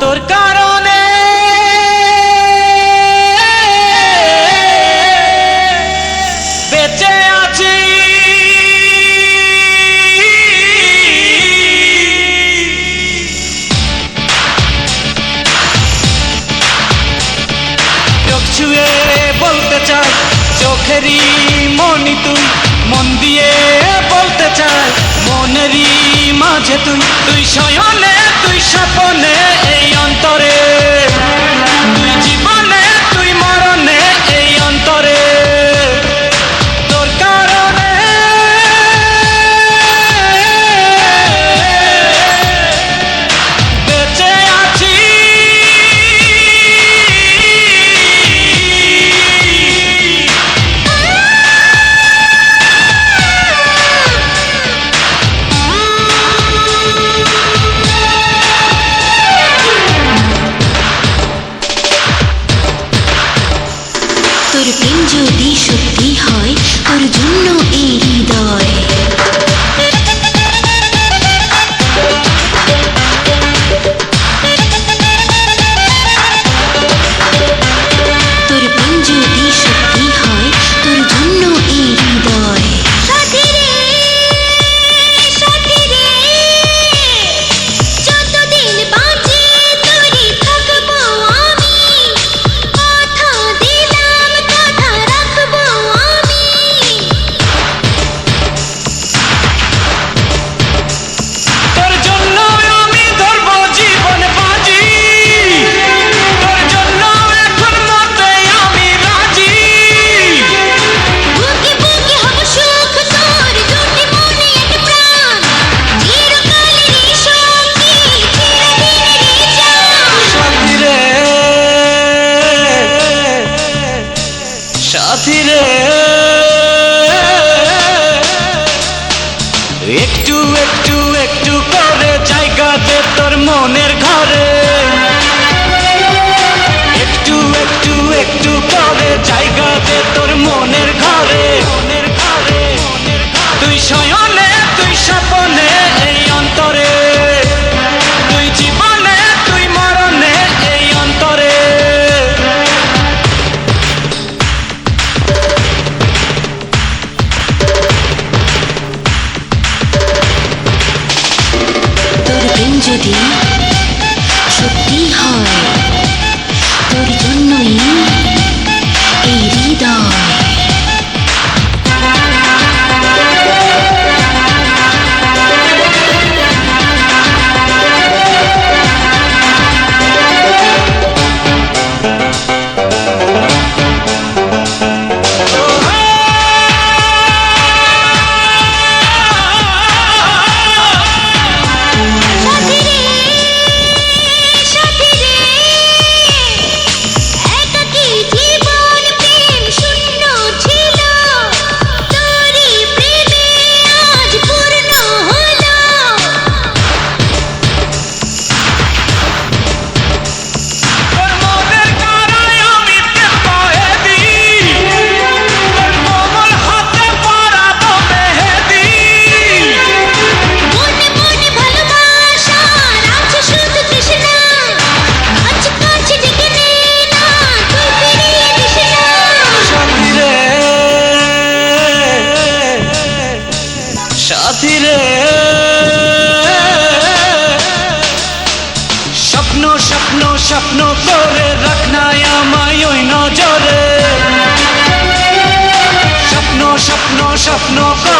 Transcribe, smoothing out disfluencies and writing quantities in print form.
তোর কারণে বেঁচে আছি, চোখ ছুঁয়ে বলতে চাই চোখেরই মনি তুই, মন দিয়ে বলতে চাই মনেরই মাঝে তুই, তুই শয়নে তুই স্বপনে এই অন্তরে, তুই জীবনে তুই মরণে এই অন্তরে, তোর কারণে বেঁচে আছি। তোর প্রেম যদি সত্যি হয়, তোর জন্য এই হৃদয়। তোর প্রেম যদি সত্যি হয়, তোর জন্য এই হৃদয়। সাথী রে, সাথী রে, যতদিন বাঁচি তোরই থাকবো আমি, কথা দিলাম কথা রাখবো আমি। তোর জন্য আমি ধরবো জীবন বাজি, তোর জন্য এখন মরতে আমি রাজি। বুকে বুকে হব সুখ তোর, দুটি মনে এক প্রাণ, চিরকালেরই সঙ্গী, চিরদিনেরই জান। সাথী রে, সাথী রে, একটু একটু একটু করে জায়গা দে তোর মনের ঘরে, একটু একটু একটু করে জায়গা দে তোর মনের ঘরে, মনের ঘরে, তুই শয়নে তুই স্বপনে এই অন্তরে, তুই জীবনে তুই মরণে এই অন্তরে। তোর প্রেম যদি সত্যি হয়, তোর জন্যই এই হৃদয়। সাথী রে, সাথী রে, একাকী জীবন প্রেম শূন্য ছিল, তোরই প্রেমে আজ পূর্ণ হলো। তোর মনের কারায় আমি প্রেম বহে দিই, তোর কোমল হাতে পরাবো মেহেদি। মনে মনে ভালোবাসার আছে শুধু তৃষ্ণা, কাছে কাছে ডেকে নে না, তুই ফিরিয়ে দিস না। সাথী রে, সাথী রে, স্বপ্ন স্বপ্ন স্বপ্ন করে রাখ না আমায় ওই নজরে, স্বপ্ন স্বপ্ন স্বপ্ন করে